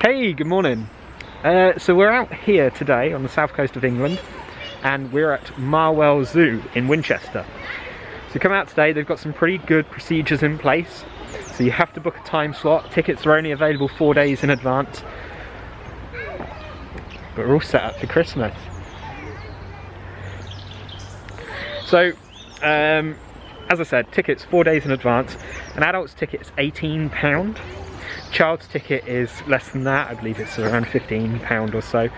Hey, good morning. So we're out here today on the south coast of England and we're at Marwell Zoo in Winchester. So you come out today, they've got some pretty good procedures in place. So you have to book a time slot. Tickets are only available 4 days in advance. But we're all set up for Christmas. So, as I said, tickets 4 days in advance. An adult's ticket is £18. Child's ticket is less than that. I believe it's around £15 or so.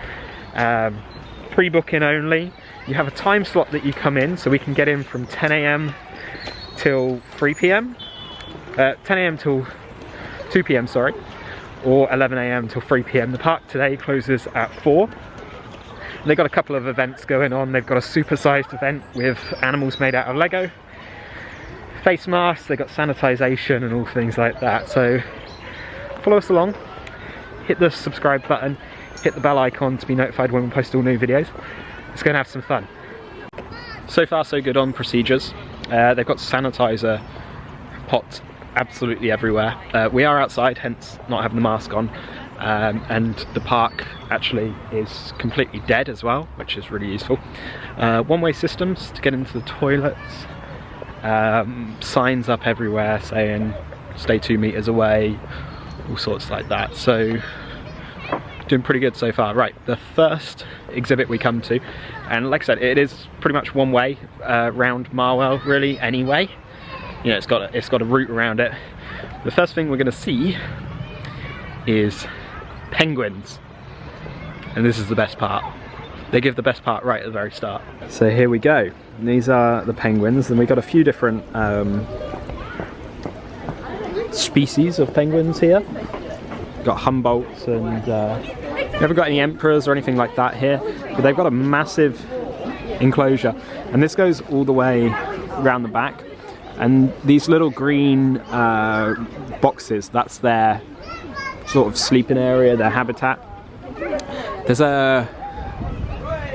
Pre-booking only. You have a time slot that you come in, so we can get in from 10 AM till 3 PM. 10 AM till 2 PM, sorry, or 11 AM till 3 PM. The park today closes at 4. They've got a couple of events going on. They've got a supersized event with animals made out of Lego, face masks, they've got sanitization and all things like that. So follow us along, hit the subscribe button, hit the bell icon to be notified when we post all new videos. It's going to have some fun. So far so good on procedures. They've got sanitizer pots absolutely everywhere. We are outside, hence not having the mask on, and the park actually is completely dead as well, which is really useful. One-way systems to get into the toilets, signs up everywhere saying stay 2 meters away, all sorts like that. So doing pretty good so far. Right, the first exhibit we come to, and like I said, it is pretty much one way around Marwell really anyway. You know, it's got a route around it. The first thing we're going to see is penguins, and this is the best part. They give the best part right at the very start. So here we go. These are the penguins, and we've got a few different species of penguins here. We've got Humboldts, and we haven't got any emperors or anything like that here, but they've got a massive enclosure, and this goes all the way around the back. And these little green boxes, that's their sort of sleeping area, their habitat. There's a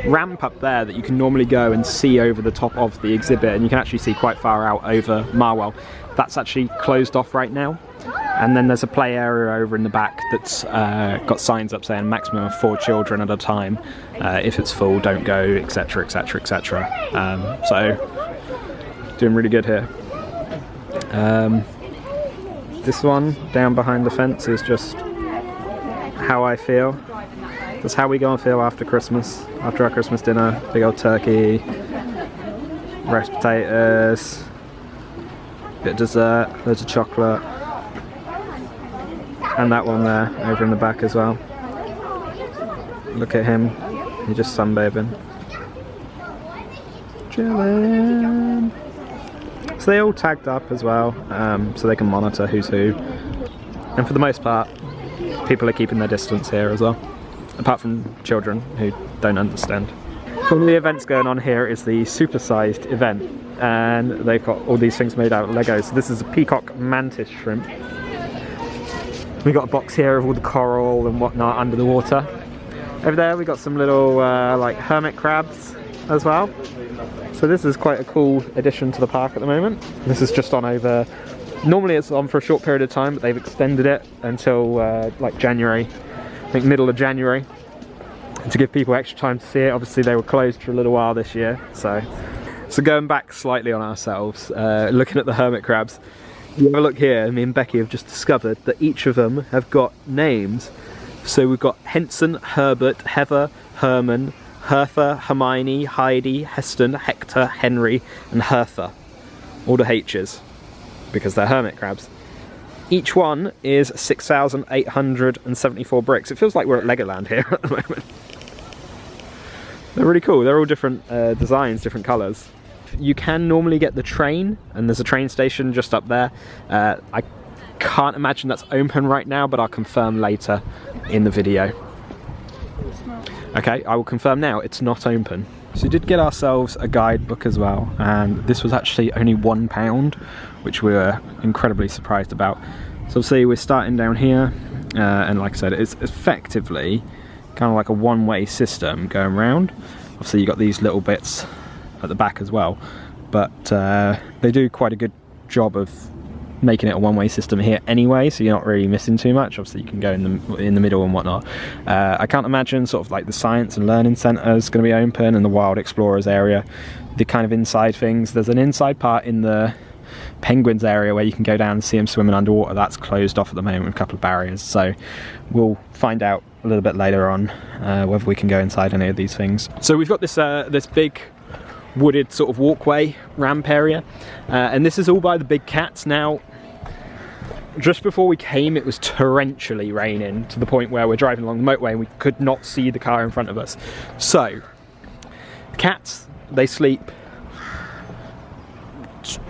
ramp up there that you can normally go and see over the top of the exhibit, and you can actually see quite far out over Marwell. That's actually closed off right now. And then there's a play area over in the back that's got signs up saying maximum of 4 children at a time. If it's full, don't go, etc, etc, etc. So doing really good here. This one down behind the fence is just how I feel. That's how we gonna feel after Christmas, after our Christmas dinner. Big old turkey, roast potatoes, bit of dessert, loads of chocolate, and that one there over in the back as well. Look at him, he's just sunbathing, chilling. So they all tagged up as well, so they can monitor who's who. And for the most part, people are keeping their distance here as well, apart from children who don't understand. One of the events going on here is the Supersized event, and they've got all these things made out of Lego. So this is a peacock mantis shrimp. We've got a box here of all the coral and whatnot under the water. Over there we got some little like hermit crabs as well. So this is quite a cool addition to the park at the moment. This is just on over, normally it's on for a short period of time, but they've extended it until like January, I think middle of January, to give people extra time to see it. Obviously they were closed for a little while this year, so going back slightly on ourselves, looking at the hermit crabs, you have a look here, me and Becky have just discovered that each of them have got names. So we've got Henson, Herbert, Heather, Herman, Hertha, Hermione, Heidi, Heston, Hector, Henry, and Hertha. All the H's, because they're hermit crabs. Each one is 6,874 bricks. It feels like we're at Legoland here at the moment. They're really cool. They're all different designs, different colours. You can normally get the train, and there's a train station just up there. I can't imagine that's open right now, but I'll confirm later in the video. Okay, I will confirm now, it's not open. So we did get ourselves a guidebook as well, and this was actually only £1, which we were incredibly surprised about. So obviously we're starting down here, and like I said, it's effectively kind of like a one-way system going around. Obviously you've got these little bits at the back as well, but they do quite a good job of making it a one-way system here anyway, so you're not really missing too much. Obviously you can go in the middle and whatnot. I can't imagine sort of like the science and learning centre is going to be open, and the wild explorers area, the kind of inside things. There's an inside part in the penguins area where you can go down and see them swimming underwater. That's closed off at the moment with a couple of barriers, so we'll find out a little bit later on whether we can go inside any of these things. So we've got this this big wooded sort of walkway ramp area, and this is all by the big cats. Now, just before we came, it was torrentially raining to the point where we're driving along the motorway and we could not see the car in front of us. So cats, they sleep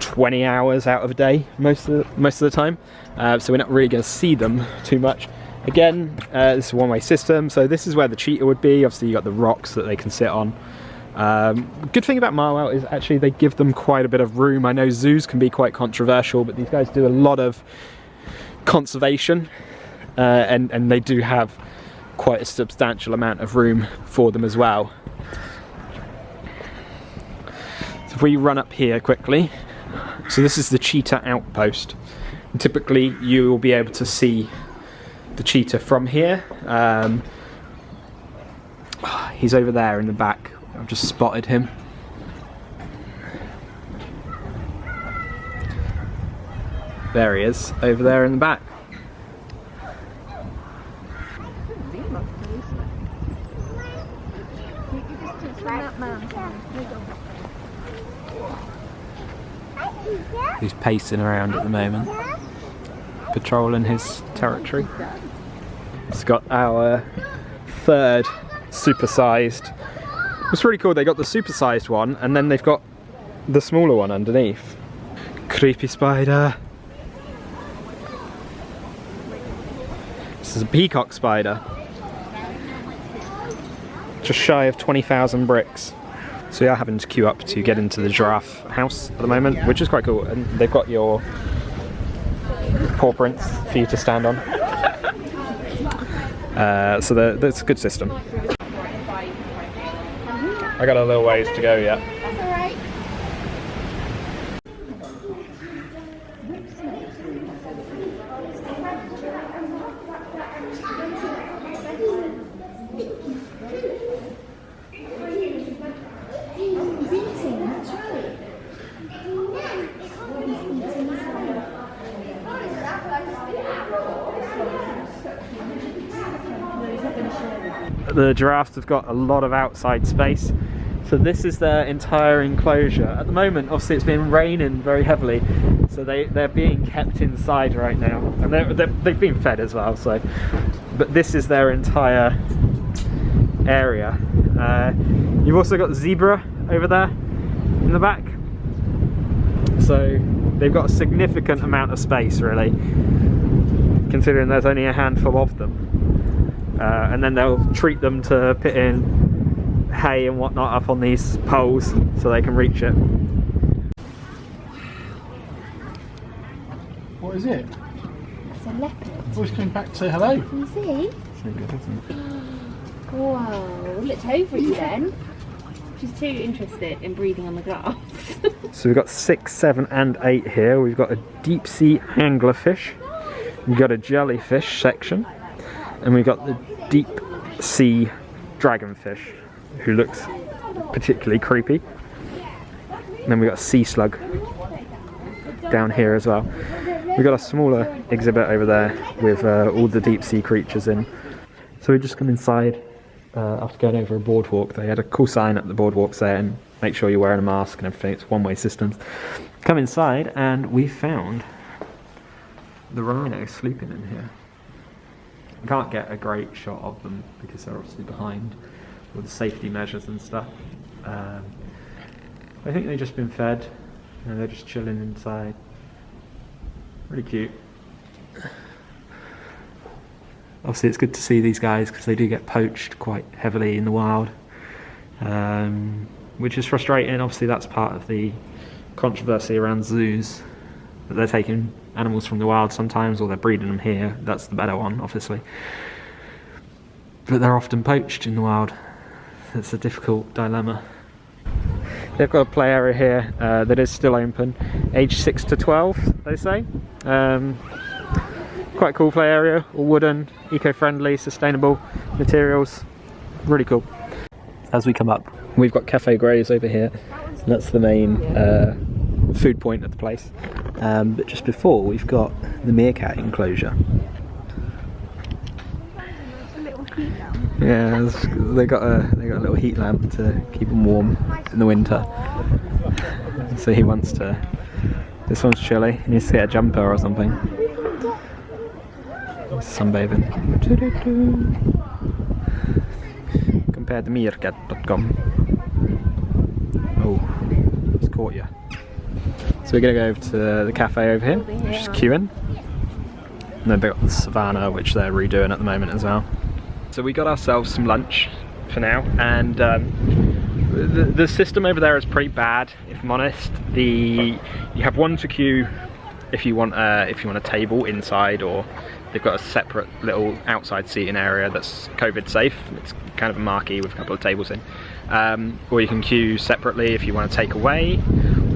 20 hours out of a day most of the time, so we're not really going to see them too much. Again, this is a one-way system, so this is where the cheetah would be. Obviously you got the rocks that they can sit on. Good thing about Marwell is actually they give them quite a bit of room. I know zoos can be quite controversial, but these guys do a lot of conservation, and they do have quite a substantial amount of room for them as well. So if we run up here quickly, so this is the cheetah outpost, and typically you will be able to see the cheetah from here. He's over there in the back. I've just spotted him. There he is, over there in the back. He's pacing around at the moment, patrolling his territory. It's got our third supersized. It's really cool, they got the supersized one and then they've got the smaller one underneath. Creepy spider. This is a peacock spider. Just shy of 20,000 bricks. So we are having to queue up to get into the giraffe house at the moment, which is quite cool. And they've got your paw prints for you to stand on. So that's a good system. I got a little ways to go yet. That's alright. The giraffes have got a lot of outside space, so this is their entire enclosure. At the moment, obviously it's been raining very heavily, so they're being kept inside right now, and they've been fed as well. So, but this is their entire area. You've also got the zebra over there in the back, so they've got a significant amount of space, really, considering there's only a handful of them. And then they'll treat them to put in hay and whatnot up on these poles so they can reach it. What is it? It's a leopard. Always coming back to say hello. You see? So good, isn't it? Whoa, looked over you then. She's too interested in breathing on the glass. So we've got 6, 7 and 8 here. We've got a deep sea anglerfish. We've got a jellyfish section. And we've got the deep sea dragonfish, who looks particularly creepy. And then we've got a sea slug down here as well. We've got a smaller exhibit over there with all the deep sea creatures in. So we just come inside after going over a boardwalk. They had a cool sign at the boardwalk saying, make sure you're wearing a mask and everything. It's one-way systems. Come inside and we found the rhino sleeping in here. I can't get a great shot of them because they're obviously behind all the safety measures and stuff. I think they've just been fed and they're just chilling inside. Really cute. Obviously it's good to see these guys because they do get poached quite heavily in the wild, which is frustrating. Obviously that's part of the controversy around zoos, that they're taking animals from the wild sometimes, or they're breeding them here. That's the better one, obviously. But they're often poached in the wild. It's a difficult dilemma. They've got a play area here that is still open, age 6 to 12 they say. Quite a cool play area, all wooden, eco-friendly, sustainable materials, really cool. As we come up, we've got Cafe Grays over here, and that's the main food point at the place. But just before, we've got the meerkat enclosure. Yeah, they got a little heat lamp to keep them warm in the winter. So he wants to. This one's chilly. He needs to get a jumper or something. Sunbathing. Compared to meerkat.com. Oh, it's caught you. So we're gonna go over to the cafe over here, which is queuing. And then they've got the savannah, which they're redoing at the moment as well. So we got ourselves some lunch for now, and the system over there is pretty bad, if I'm honest. You have one to queue if you want a table inside, or they've got a separate little outside seating area that's COVID safe. It's kind of a marquee with a couple of tables in. Or you can queue separately if you want to take away,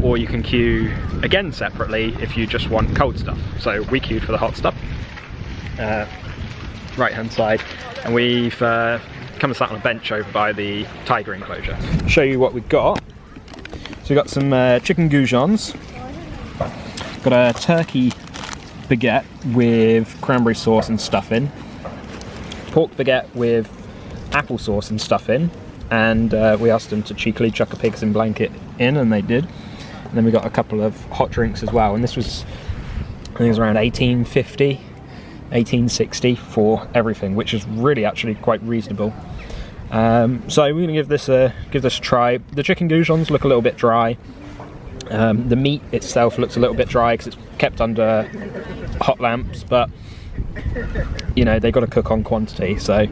or you can queue again separately if you just want cold stuff. So we queued for the hot stuff, right hand side, and we've come and sat on a bench over by the tiger enclosure. Show you what we've got. So we've got some chicken goujons, got a turkey baguette with cranberry sauce and stuffing, pork baguette with applesauce and stuffing, and we asked them to cheekily chuck a pigs in blanket in, and they did. And then we got a couple of hot drinks as well, and this was, I think it was around $18.50, $18.60 for everything, which is really actually quite reasonable. So we're going to give this a try. The chicken goujons look a little bit dry. The meat itself looks a little bit dry because it's kept under hot lamps, but you know, they've got to cook on quantity, so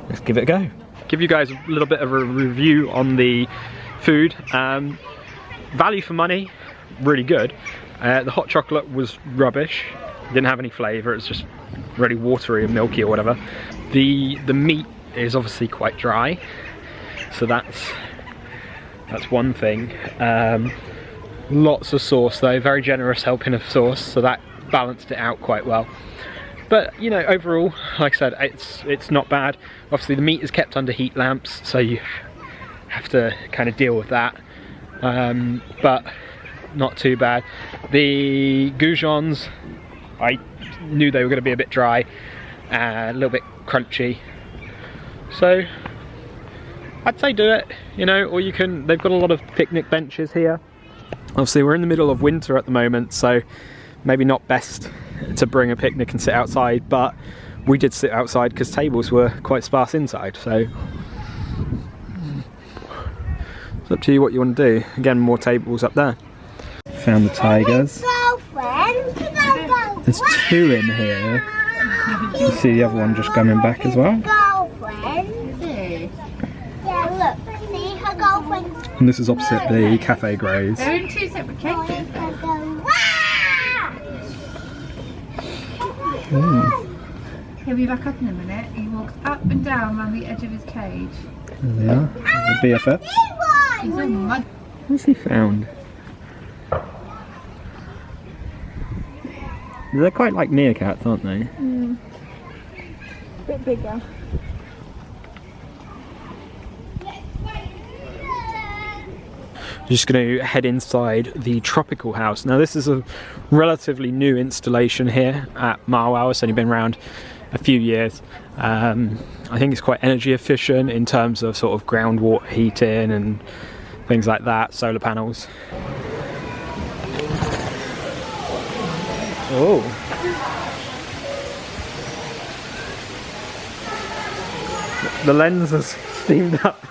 let's give it a go. Give you guys a little bit of a review on the food. Value for money, really good. The hot chocolate was rubbish, didn't have any flavour, it's just really watery and milky or whatever. The meat is obviously quite dry, so that's one thing. Lots of sauce though, very generous helping of sauce, so that balanced it out quite well. But you know, overall, like I said, it's not bad. Obviously the meat is kept under heat lamps, so you have to kind of deal with that, but not too bad. The goujons, I knew they were going to be a bit dry, a little bit crunchy, so I'd say do it, you know. Or you can, they've got a lot of picnic benches here. Obviously we're in the middle of winter at the moment, so maybe not best to bring a picnic and sit outside, but we did sit outside because tables were quite sparse inside, so it's up to you what you want to do. Again, more tables up there. Found the tigers. There's two in here. You can see the other one just coming back as well. And this is opposite the Cafe Grays. They're in two separate cages. He'll be back up in a minute. He walks up and down around the edge of his cage. There they are, the BFFs. He's all mud. What's he found? They're quite like meerkats, aren't they? A bit bigger. Just going to head inside the tropical house. Now this is a relatively new installation here at Marwell. It's only been around a few years. I think it's quite energy efficient in terms of sort of groundwater heating and things like that, solar panels. Oh. The lens has steamed up.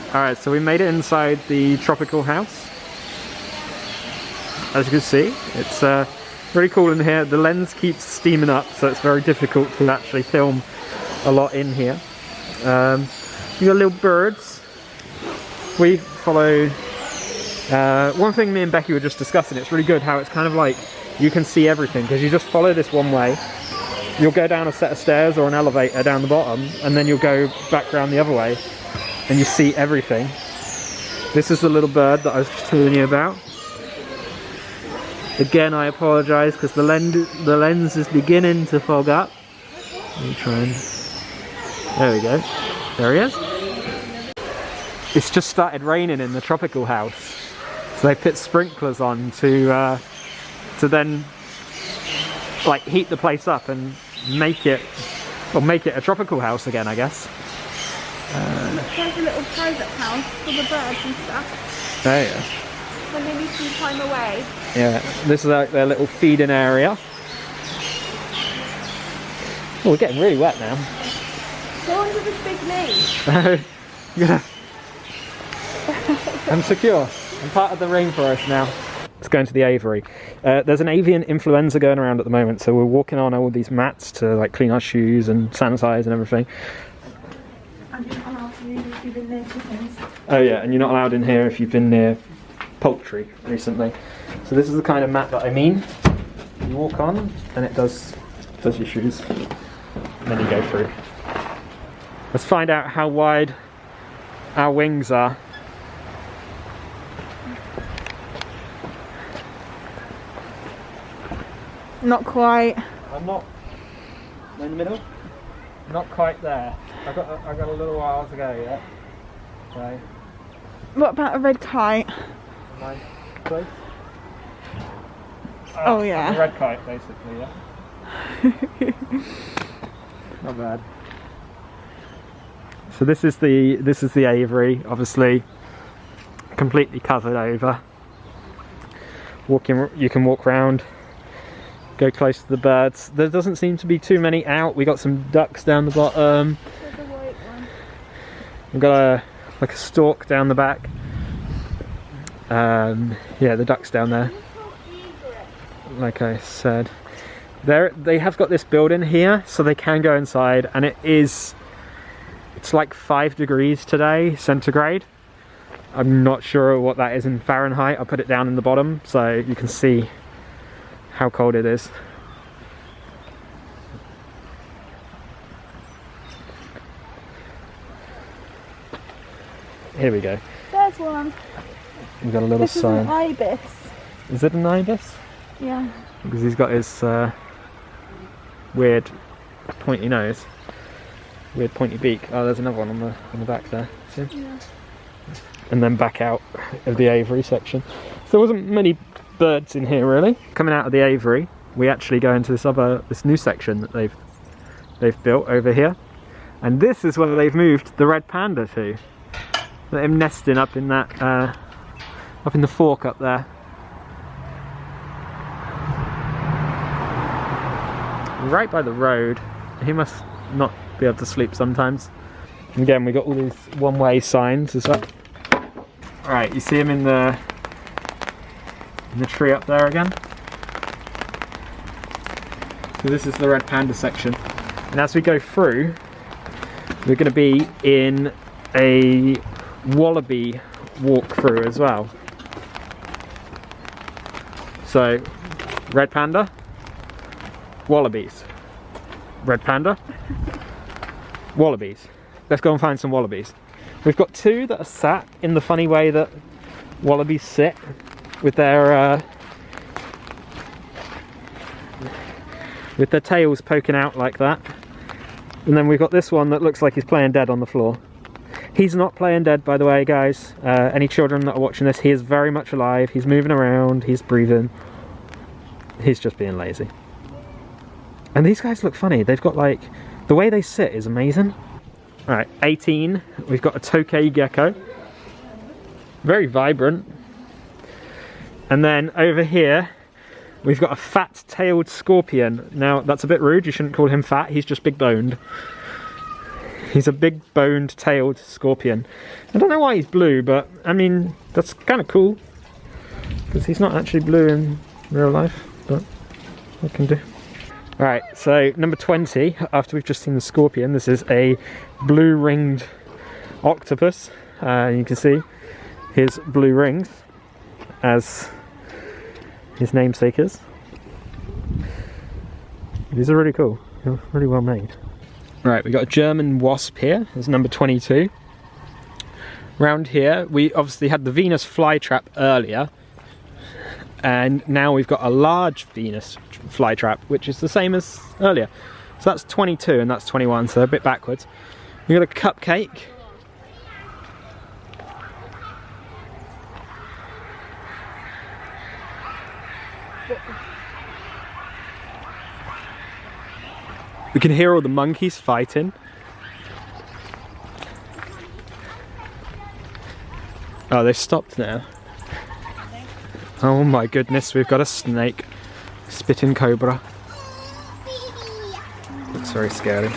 Alright, so we made it inside the tropical house. As you can see, it's really cool in here. The lens keeps steaming up, so it's very difficult to actually film a lot in here. You got little birds. We follow... one thing me and Becky were just discussing, it's really good how it's kind of like you can see everything, because you just follow this one way. You'll go down a set of stairs or an elevator down the bottom, and then you'll go back round the other way, and you see everything. This is the little bird that I was telling you about. Again, I apologise because the lens is beginning to fog up. Let me try and... There we go. There he is. It's just started raining in the tropical house, so they put sprinklers on to then like heat the place up and make it a tropical house again, I guess. There's a little private house for the birds and stuff. Oh yeah. When they need some time away. Yeah, this is like their little feeding area. Oh, we're getting really wet now. Go under this big leaf. Yeah. I'm secure. I'm part of the rainforest now. Let's go into the aviary. There's an avian influenza going around at the moment, so we're walking on all these mats to like clean our shoes and sanitize and everything. And you're not allowed to use if you've been near chickens. Oh yeah, and you're not allowed in here if you've been near poultry recently. So this is the kind of mat that I mean. You walk on and it does your shoes. And then you go through. Let's find out how wide our wings are. Not quite. I'm not in the middle. Not quite there. I got a little while to go yet. Okay. What about a red kite? Am I close? Oh yeah. A red kite, basically. Yeah. Not bad. So this is the aviary, obviously completely covered over. You can walk around, go close to the birds. There doesn't seem to be too many out. We got some ducks down the bottom. There's a white one. We've got like a stork down the back. Yeah, the ducks down there. Like I said, they have got this building here, so they can go inside, and it's like 5 degrees today, centigrade. I'm not sure what that is in Fahrenheit. I'll put it down in the bottom so you can see how cold it is. Here we go. There's one. We've got a little This sign. is an ibis. Is it an ibis? Yeah. Because he's got his weird pointy nose, weird pointy beak. Oh, there's another one on the back there. See? Yeah. And then back out of the aviary section. So there wasn't many birds in here really. Coming out of the aviary, we actually go into this new section that they've built over here, and this is where they've moved the red panda to. Let him nesting up in that up in the fork up there. Right by the road. He must not be able to sleep sometimes. And again, we got all these one-way signs as well. Alright, you see him in the tree up there again. So this is the red panda section. And as we go through, we're going to be in a wallaby walkthrough as well. So, red panda, wallabies. Red panda, wallabies. Let's go and find some wallabies. We've got two that are sat in the funny way that wallabies sit, with their tails poking out like that. And then we've got this one that looks like he's playing dead on the floor. He's not playing dead, by the way, guys. Any children that are watching this, he is very much alive. He's moving around, he's breathing. He's just being lazy. And these guys look funny. They've got like, the way they sit is amazing. Alright, 18. We've got a tokay gecko. Very vibrant. And then over here, we've got a fat-tailed scorpion. Now, that's a bit rude. You shouldn't call him fat. He's just big-boned. He's a big-boned tailed scorpion. I don't know why he's blue, but, I mean, that's kind of cool. Because he's not actually blue in real life, but what can do. Alright, so number 20, after we've just seen the scorpion, this is a blue-ringed octopus. You can see his blue rings as his namesake is. These are really cool. They're really well made. Right, we've got a German wasp here. It's number 22. Round here, we obviously had the Venus flytrap earlier, and now we've got a large Venus flytrap, which is the same as earlier. So that's 22 and that's 21, so they're a bit backwards. We've got a cupcake. We can hear all the monkeys fighting. Oh, they've stopped now. Oh my goodness, we've got a snake. Spitting cobra. Looks very scary.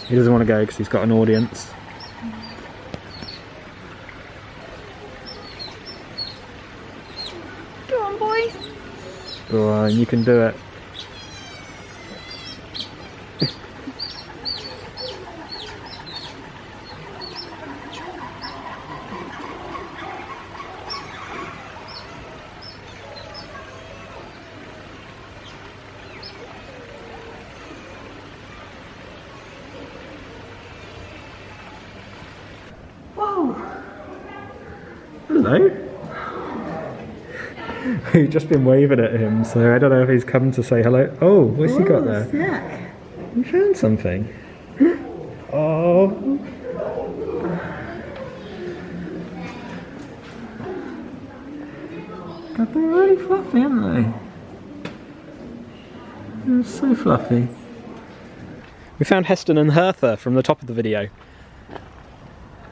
He doesn't want to go because he's got an audience. Go on, boy. Go on, you can do it. Hello. We've just been waving at him, so I don't know if he's come to say hello. Oh, what's he got there? Snack. You found something. Oh. God, they're really fluffy, aren't they? They're so fluffy. We found Heston and Hertha from the top of the video.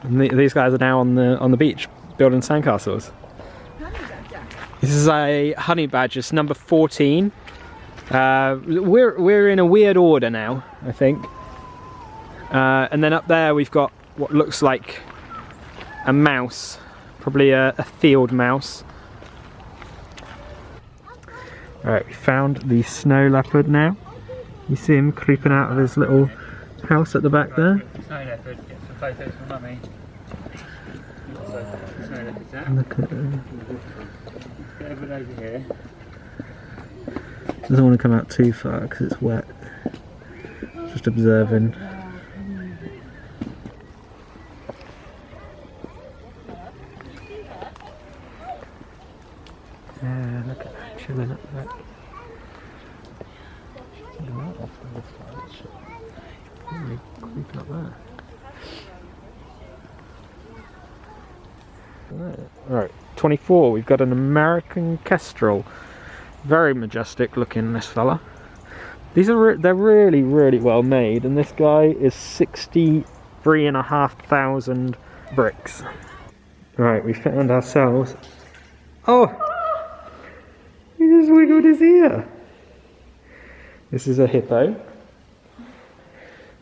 And these guys are now on the beach building sandcastles. This is a honey badger, it's number 14. We're in a weird order now, I think. And then up there we've got what looks like a mouse, probably a field mouse. Alright, we found the snow leopard now. You see him creeping out of his little house at the back there. Snow leopard, get some photos for mummy. Snow leopard's out. Look at him. Get everyone over here. Doesn't want to come out too far because it's wet. Just observing. Yeah, look at that, chilling up there. Look at that off on this side. Really creeping up there. Right, 24, we've got an American kestrel. Very majestic looking, this fella. These are they're really well made, and this guy is 63,500 bricks. Right, we found ourselves. Oh, he just wiggled his ear. This is a hippo,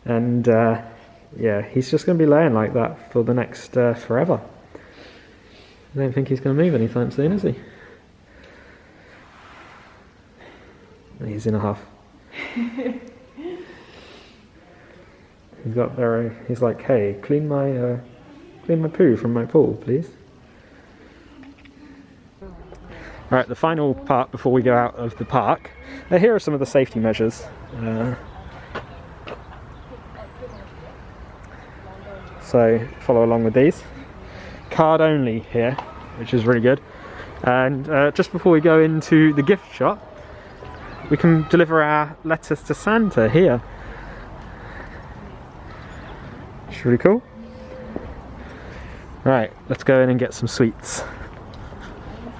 and yeah, he's just going to be laying like that for the next forever. I don't think he's going to move anytime soon, is he? He's in a huff. He's like, hey, clean my poo from my pool, please. Right, the final part before we go out of the park. Here are some of the safety measures. So follow along with these. Card only here, which is really good. And just before we go into the gift shop, we can deliver our letters to Santa here. It's really cool. Right, let's go in and get some sweets.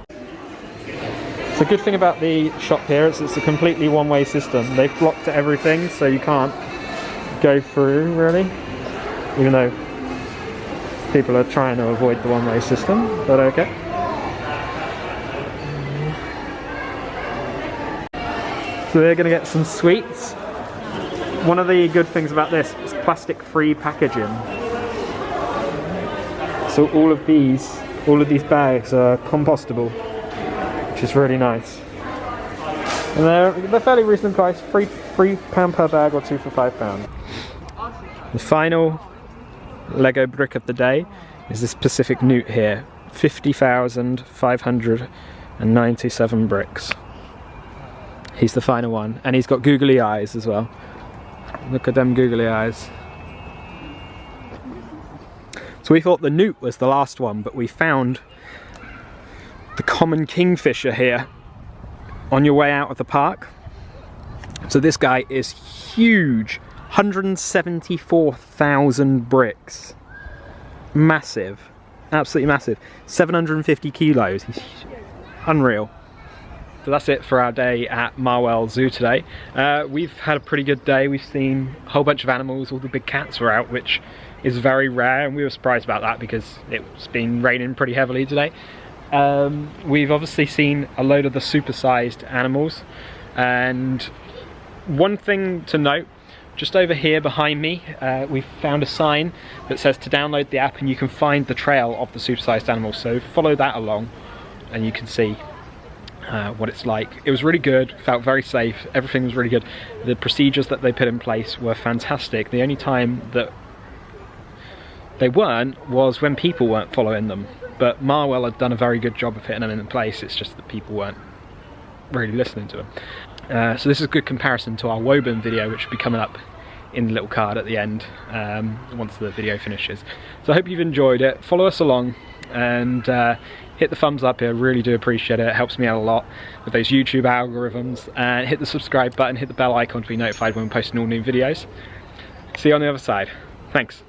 The good thing about the shop here is it's a completely one-way system. They've blocked everything, so you can't go through really, even though people are trying to avoid the one-way system, but okay. So they're going to get some sweets. One of the good things about this is plastic-free packaging. So all of these bags are compostable, which is really nice. And they're fairly reasonable price, £3 per bag or 2 for £5. The final Lego brick of the day is this Pacific Newt here, 50,597 bricks. He's the final one, and he's got googly eyes as well. Look at them googly eyes. So we thought the newt was the last one, but we found the common kingfisher here on your way out of the park. So this guy is huge, 174,000 bricks. Massive, absolutely massive. 750 kilos, he's unreal. So that's it for our day at Marwell Zoo today. We've had a pretty good day. We've seen a whole bunch of animals. All the big cats were out, which is very rare, and we were surprised about that because it's been raining pretty heavily today. We've obviously seen a load of the supersized animals, and one thing to note, just over here behind me, we've found a sign that says to download the app and you can find the trail of the supersized animals. So follow that along and you can see what it's like. It was really good, felt very safe, everything was really good. The procedures that they put in place were fantastic. The only time that they weren't was when people weren't following them. But Marwell had done a very good job of hitting them in place, it's just that people weren't really listening to them. So this is a good comparison to our Woburn video, which will be coming up in the little card at the end once the video finishes. So I hope you've enjoyed it. Follow us along and hit the thumbs up here, really do appreciate it. It helps me out a lot with those YouTube algorithms. And hit the subscribe button, hit the bell icon to be notified when we're posting all new videos. See you on the other side. Thanks.